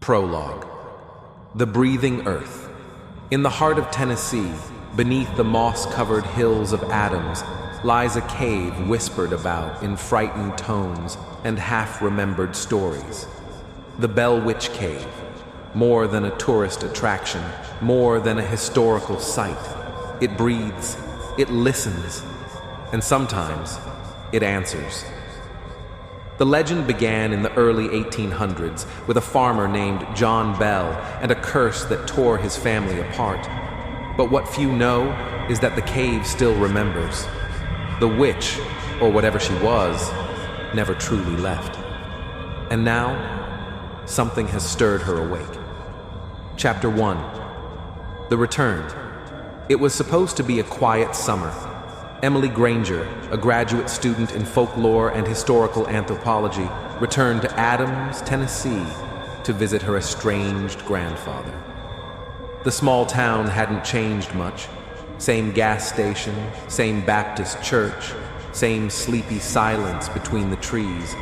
Prologue. The breathing earth. In the heart of Tennessee, beneath the moss-covered hills of Adams, lies a cave whispered about in frightened tones and half-remembered stories. The Bell Witch Cave. More than a tourist attraction, more than a historical site. It breathes, it listens, and sometimes it answers. The legend began in the early 1800s with a farmer named John Bell and a curse that tore his family apart. But what few know is that the cave still remembers. The witch, or whatever she was, never truly left. And now, something has stirred her awake. Chapter 1. The Return. It was supposed to be a quiet summer. Emily Granger, a graduate student in folklore and historical anthropology, returned to Adams, Tennessee, to visit her estranged grandfather. The small town hadn't changed much. Same gas station, same Baptist church, same sleepy silence between the trees.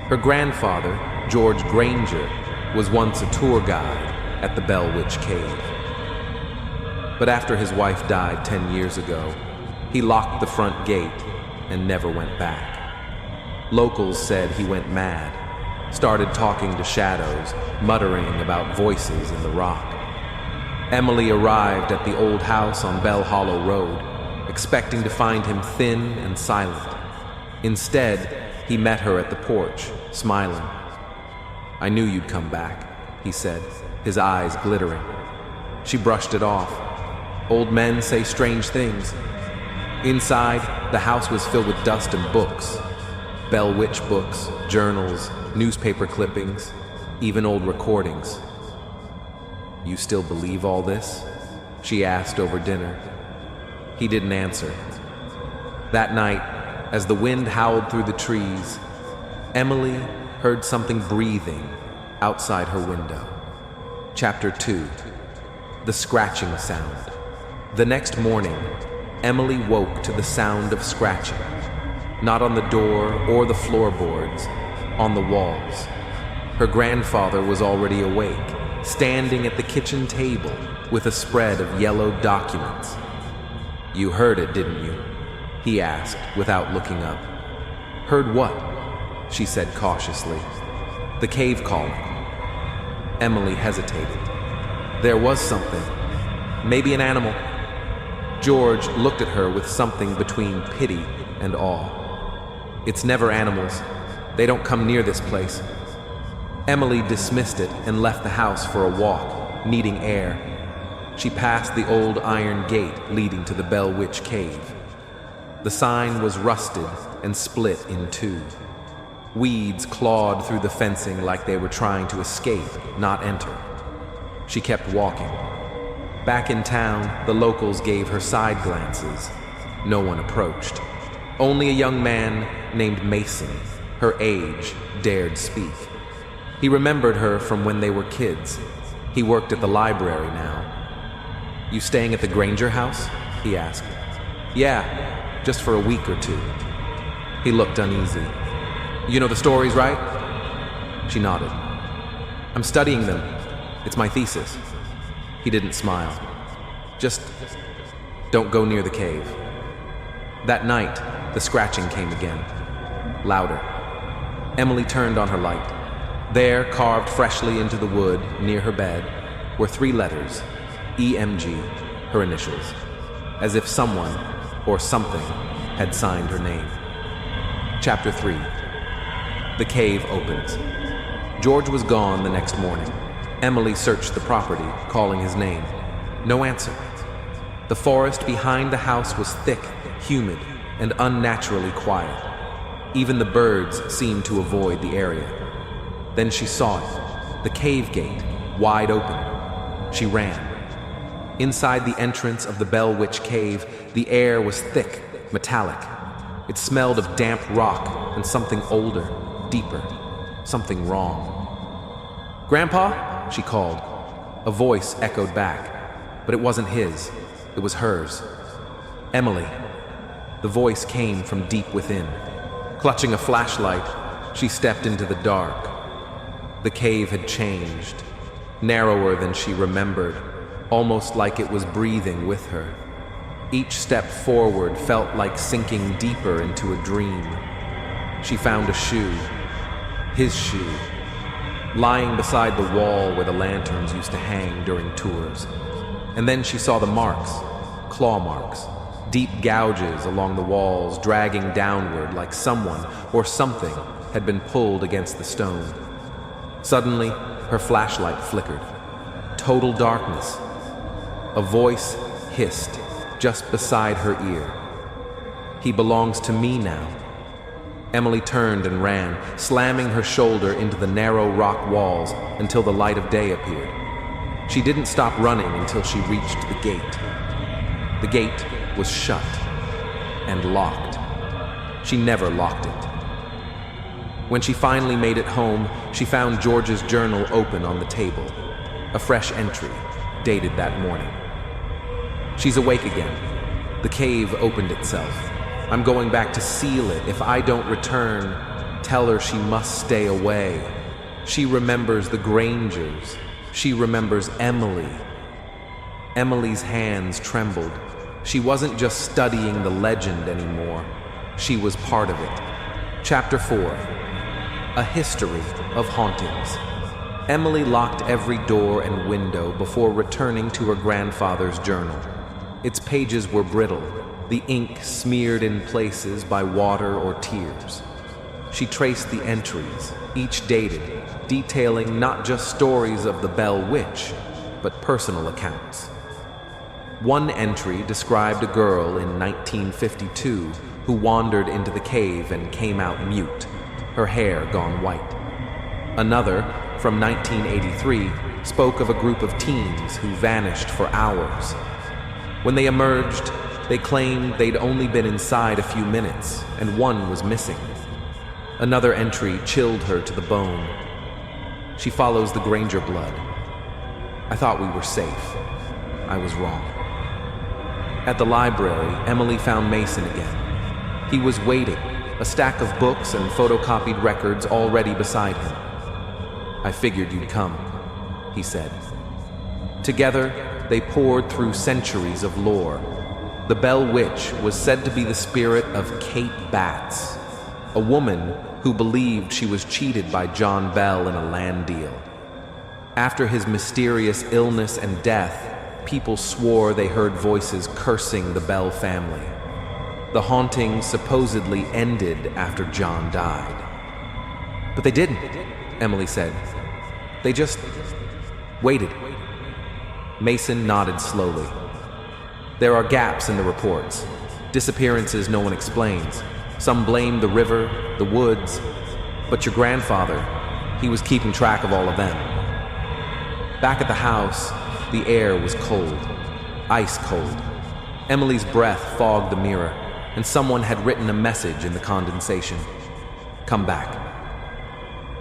Her grandfather, George Granger, was once a tour guide at the Bell Witch Cave. But after his wife died 10 years ago, he locked the front gate and never went back. Locals said he went mad, started talking to shadows, muttering about voices in the rock. Emily arrived at the old house on Bell Hollow Road, expecting to find him thin and silent. Instead, he met her at the porch, smiling. "I knew you'd come back," he said, his eyes glittering. She brushed it off. Old men say strange things. Inside, the house was filled with dust and books. Bell Witch books, journals, newspaper clippings, even old recordings. "You still believe all this?" she asked over dinner. He didn't answer. That night, as the wind howled through the trees, Emily heard something breathing outside her window. Chapter 2. The Scratching Sound. The next morning, Emily woke to the sound of scratching, not on the door or the floorboards, on the walls. Her grandfather was already awake, standing at the kitchen table with a spread of yellow documents. "You heard it, didn't you?" he asked without looking up. "Heard what?" she said cautiously. "The cave calling." Emily hesitated. There was something, maybe an animal. George looked at her with something between pity and awe. "It's never animals. They don't come near this place." Emily dismissed it and left the house for a walk, needing air. She passed the old iron gate leading to the Bell Witch Cave. The sign was rusted and split in two. Weeds clawed through the fencing like they were trying to escape, not enter. She kept walking. Back in town, the locals gave her side glances. No one approached. Only a young man named Mason, her age, dared speak. He remembered her from when they were kids. He worked at the library now. "You staying at the Granger house?" he asked. "Yeah, just for a week or two." He looked uneasy. "You know the stories, right?" She nodded. "I'm studying them. It's my thesis." He didn't smile. "Just don't go near the cave." That night, the scratching came again, louder. Emily turned on her light. There, carved freshly into the wood near her bed, were 3 letters, EMG, her initials, as if someone or something had signed her name. Chapter 3. The cave opens. George was gone the next morning. Emily searched the property, calling his name. No answer. The forest behind the house was thick, humid, and unnaturally quiet. Even the birds seemed to avoid the area. Then she saw it, the cave gate, wide open. She ran. Inside the entrance of the Bell Witch Cave, the air was thick, metallic. It smelled of damp rock and something older, deeper, something wrong. "Grandpa?" she called. A voice echoed back, but it wasn't his, it was hers. "Emily." The voice came from deep within. Clutching a flashlight, she stepped into the dark. The cave had changed, narrower than she remembered, almost like it was breathing with her. Each step forward felt like sinking deeper into a dream. She found a shoe, his shoe, lying beside the wall where the lanterns used to hang during tours. And then she saw the marks, claw marks, deep gouges along the walls dragging downward like someone or something had been pulled against the stone. Suddenly, her flashlight flickered. Total darkness. A voice hissed just beside her ear. "He belongs to me now." Emily turned and ran, slamming her shoulder into the narrow rock walls until the light of day appeared. She didn't stop running until she reached the gate. The gate was shut and locked. She never locked it. When she finally made it home, she found George's journal open on the table, a fresh entry, dated that morning. She's awake again. The cave opened itself. "I'm going back to seal it. If I don't return, tell her she must stay away." She remembers the Grangers. She remembers Emily. Emily's hands trembled. She wasn't just studying the legend anymore. She was part of it. Chapter 4. A History of Hauntings. Emily locked every door and window before returning to her grandfather's journal. Its pages were brittle, the ink smeared in places by water or tears. She traced the entries, each dated, detailing not just stories of the Bell Witch, but personal accounts. One entry described a girl in 1952 who wandered into the cave and came out mute, her hair gone white. Another, from 1983, spoke of a group of teens who vanished for hours. When they emerged, they claimed they'd only been inside a few minutes, and one was missing. Another entry chilled her to the bone. She follows the Granger blood. "I thought we were safe. I was wrong." At the library, Emily found Mason again. He was waiting, a stack of books and photocopied records already beside him. "I figured you'd come," he said. Together, they poured through centuries of lore. The Bell Witch was said to be the spirit of Kate Batts, a woman who believed she was cheated by John Bell in a land deal. After his mysterious illness and death, people swore they heard voices cursing the Bell family. The haunting supposedly ended after John died. "But they didn't," Emily said. "They just waited." Mason nodded slowly. "There are gaps in the reports. Disappearances no one explains. Some blame the river, the woods. But your grandfather, he was keeping track of all of them." Back at the house, the air was cold, ice cold. Emily's breath fogged the mirror, and someone had written a message in the condensation. "Come back."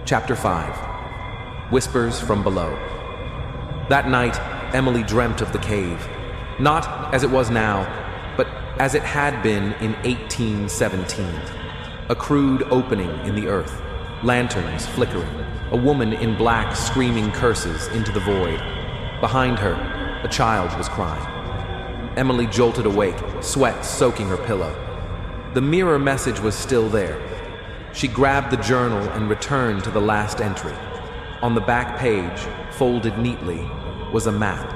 Chapter 5. Whispers from Below. That night, Emily dreamt of the cave, not as it was now, but as it had been in 1817. A crude opening in the earth, lanterns flickering, a woman in black screaming curses into the void. Behind her, a child was crying. Emily jolted awake, sweat soaking her pillow. The mirror message was still there. She grabbed the journal and returned to the last entry. On the back page, folded neatly, was a map,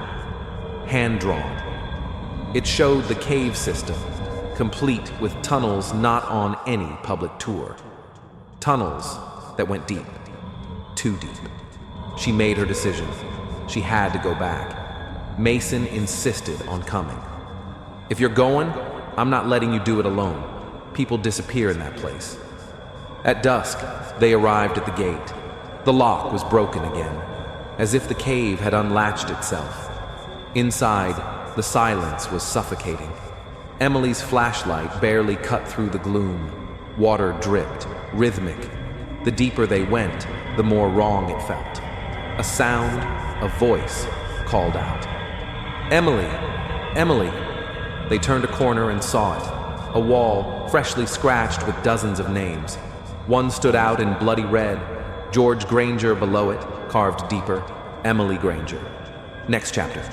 hand-drawn. It showed the cave system, complete with tunnels not on any public tour. Tunnels that went deep, too deep. She made her decision. She had to go back. Mason insisted on coming. "If you're going, I'm not letting you do it alone. People disappear in that place." At dusk, they arrived at the gate. The lock was broken again, as if the cave had unlatched itself. Inside, the silence was suffocating. Emily's flashlight barely cut through the gloom. Water dripped, rhythmic. The deeper they went, the more wrong it felt. A sound, a voice, called out. "Emily! Emily!" They turned a corner and saw it. A wall, freshly scratched with dozens of names. One stood out in bloody red, George Granger below it, carved deeper, Emily Granger. Next chapter.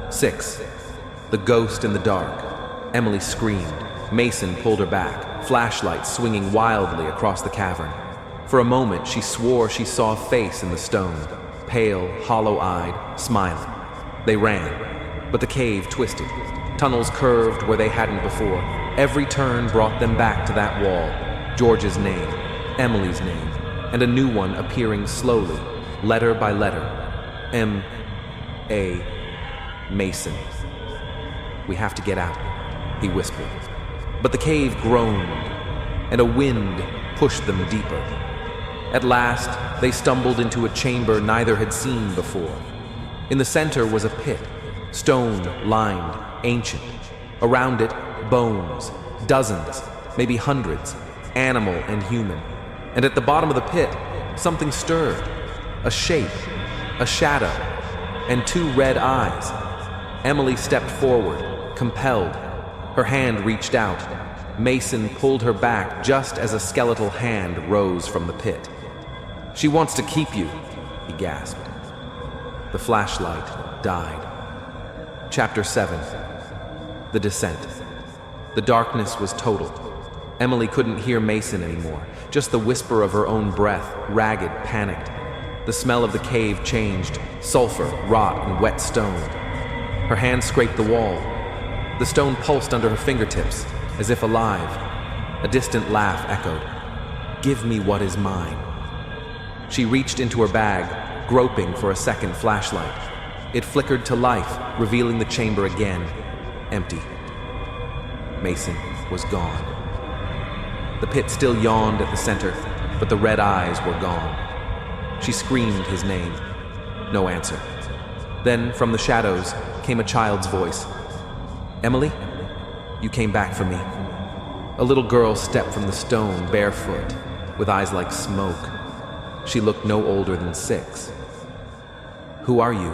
6. The ghost in the dark. Emily screamed. Mason pulled her back, flashlight swinging wildly across the cavern. For a moment, she swore she saw a face in the stone, pale, hollow-eyed, smiling. They ran, but the cave twisted. Tunnels curved where they hadn't before. Every turn brought them back to that wall. George's name, Emily's name, and a new one appearing slowly, letter by letter. M.A. Mason. "We have to get out," he whispered. But the cave groaned, and a wind pushed them deeper. At last, they stumbled into a chamber neither had seen before. In the center was a pit, stone-lined, ancient. Around it, bones, dozens, maybe hundreds, animal and human. And at the bottom of the pit, something stirred. A shape, a shadow, and 2 red eyes. Emily stepped forward, compelled. Her hand reached out. Mason pulled her back just as a skeletal hand rose from the pit. "She wants to keep you," he gasped. The flashlight died. Chapter 7. The Descent. The darkness was total. Emily couldn't hear Mason anymore, just the whisper of her own breath, ragged, panicked. The smell of the cave changed, sulfur, rot, and wet stone. Her hand scraped the wall. The stone pulsed under her fingertips, as if alive. A distant laugh echoed. "Give me what is mine." She reached into her bag, groping for a second flashlight. It flickered to life, revealing the chamber again, empty. Mason was gone. The pit still yawned at the center, but the red eyes were gone. She screamed his name. No answer. Then, from the shadows, came a child's voice. "Emily, you came back for me." A little girl stepped from the stone, barefoot, with eyes like smoke. She looked no older than 6. "Who are you?"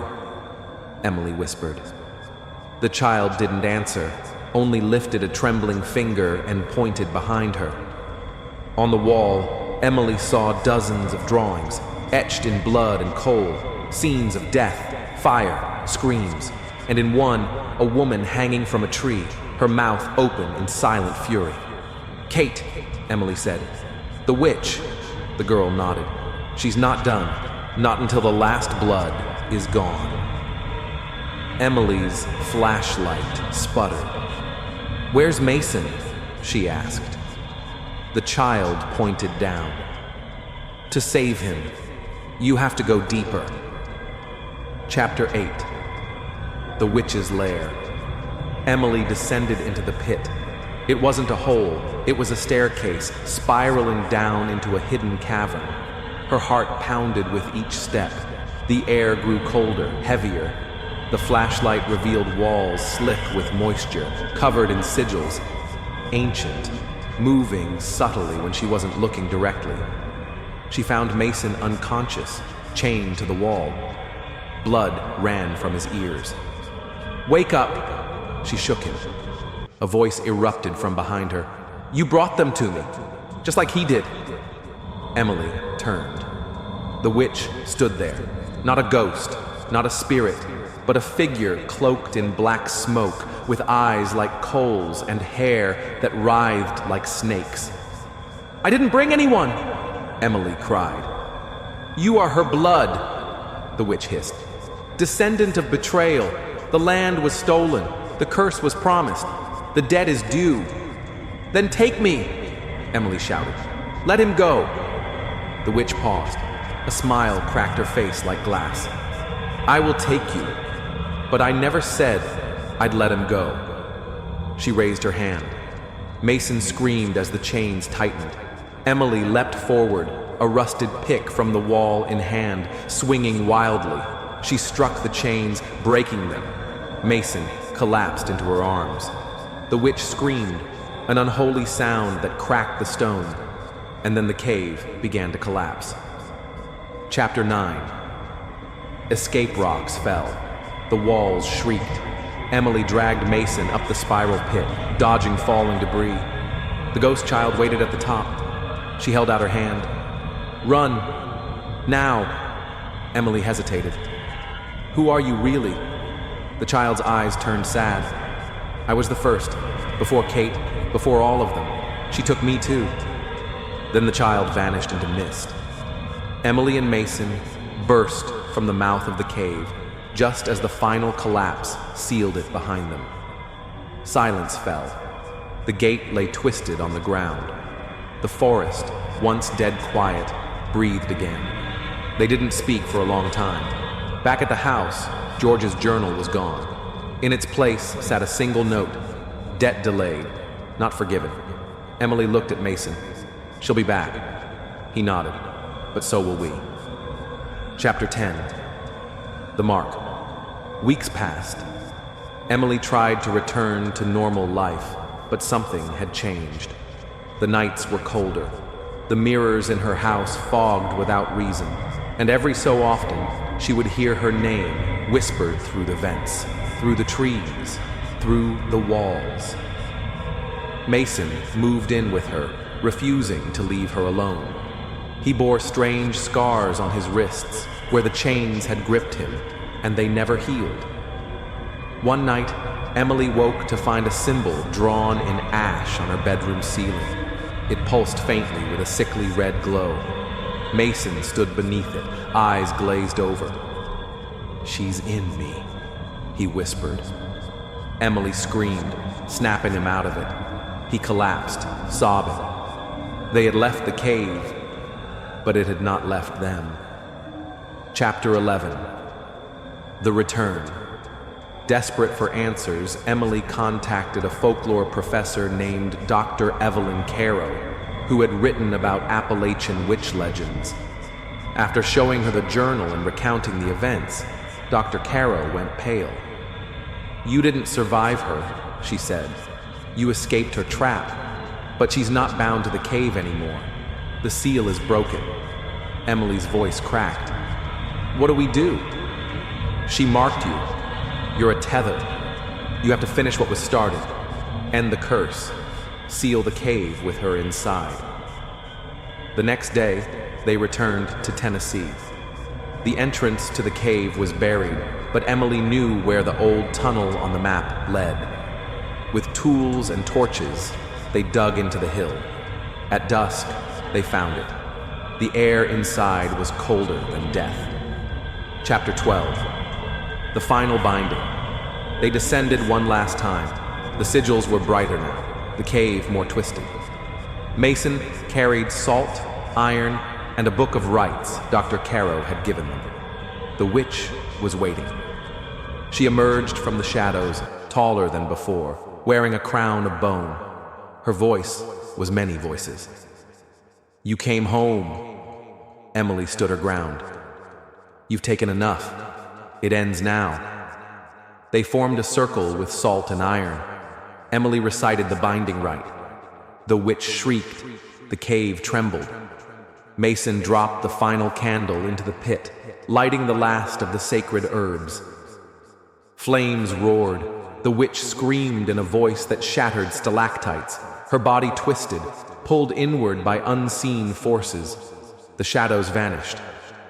Emily whispered. The child didn't answer, only lifted a trembling finger and pointed behind her. On the wall, Emily saw dozens of drawings, etched in blood and coal, scenes of death, fire, screams, and in one, a woman hanging from a tree, her mouth open in silent fury. "Kate," Emily said. "The witch." The girl nodded. "She's not done, not until the last blood is gone." Emily's flashlight sputtered. "Where's Mason?" she asked. The child pointed down. "To save him, you have to go deeper." Chapter 8. The Witch's Lair. Emily descended into the pit. It wasn't a hole, it was a staircase spiraling down into a hidden cavern. Her heart pounded with each step. The air grew colder, heavier. The flashlight revealed walls slick with moisture, covered in sigils. Ancient, moving subtly when she wasn't looking directly. She found Mason unconscious, chained to the wall. Blood ran from his ears. "Wake up!" She shook him. A voice erupted from behind her. "You brought them to me, just like he did." Emily turned. The witch stood there, not a ghost, not a spirit, but a figure cloaked in black smoke, with eyes like coals and hair that writhed like snakes. "I didn't bring anyone!" Emily cried. "You are her blood," the witch hissed. "Descendant of betrayal. The land was stolen. The curse was promised. The debt is due." "Then take me," Emily shouted. "Let him go." The witch paused. A smile cracked her face like glass. "I will take you, but I never said I'd let him go." She raised her hand. Mason screamed as the chains tightened. Emily leapt forward, a rusted pick from the wall in hand, swinging wildly. She struck the chains, breaking them. Mason collapsed into her arms. The witch screamed, an unholy sound that cracked the stone, and then the cave began to collapse. Chapter 9. Escape rocks fell. The walls shrieked. Emily dragged Mason up the spiral pit, dodging falling debris. The ghost child waited at the top. She held out her hand. "Run! Now!" Emily hesitated. Who are you really? The child's eyes turned sad. I was the first, before Kate, before all of them. She took me too. Then the child vanished into mist. Emily and Mason burst from the mouth of the cave, just as the final collapse sealed it behind them. Silence fell. The gate lay twisted on the ground. The forest, once dead quiet, breathed again. They didn't speak for a long time. Back at the house, George's journal was gone. In its place sat a single note: debt delayed, not forgiven. Emily looked at Mason. She'll be back. He nodded. But so will we. Chapter 10. The Mark. Weeks passed. Emily tried to return to normal life, but something had changed. The nights were colder. The mirrors in her house fogged without reason, and every so often she would hear her name whispered through the vents, through the trees, through the walls. Mason moved in with her, refusing to leave her alone. He bore strange scars on his wrists where the chains had gripped him, and they never healed. One night, Emily woke to find a symbol drawn in ash on her bedroom ceiling. It pulsed faintly with a sickly red glow. Mason stood beneath it, eyes glazed over. "She's in me," he whispered. Emily screamed, snapping him out of it. He collapsed, sobbing. They had left the cave, but it had not left them. Chapter 11. The Return. Desperate for answers, Emily contacted a folklore professor named Dr. Evelyn Caro, who had written about Appalachian witch legends. After showing her the journal and recounting the events, Dr. Caro went pale. "You didn't survive her," she said. "You escaped her trap, but she's not bound to the cave anymore. The seal is broken." Emily's voice cracked. "What do we do?" "She marked you. You're a tether. You have to finish what was started. End the curse. Seal the cave with her inside." The next day, they returned to Tennessee. The entrance to the cave was buried, but Emily knew where the old tunnel on the map led. With tools and torches, they dug into the hill. At dusk, they found it. The air inside was colder than death. Chapter 12. The final binding. They descended one last time. The sigils were brighter now, the cave more twisted. Mason carried salt, iron, and a book of rites Dr. Caro had given them. The witch was waiting. She emerged from the shadows, taller than before, wearing a crown of bone. Her voice was many voices. "You came home." Emily stood her ground. "You've taken enough. It ends now." They formed a circle with salt and iron. Emily recited the binding rite. The witch shrieked. The cave trembled. Mason dropped the final candle into the pit, lighting the last of the sacred herbs. Flames roared. The witch screamed in a voice that shattered stalactites. Her body twisted, pulled inward by unseen forces. The shadows vanished,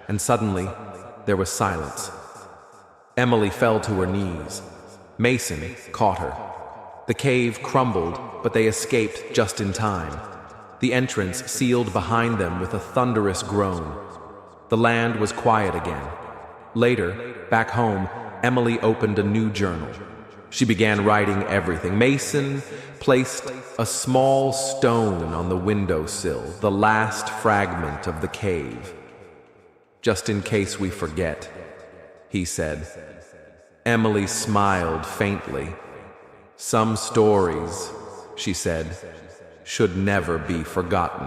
and suddenly there was silence. Emily fell to her knees. Mason caught her. The cave crumbled, but they escaped just in time. The entrance sealed behind them with a thunderous groan. The land was quiet again. Later, back home, Emily opened a new journal. She began writing everything. Mason placed a small stone on the windowsill, the last fragment of the cave. "Just in case we forget," he said. Emily smiled faintly. "Some stories," she said, "should never be forgotten."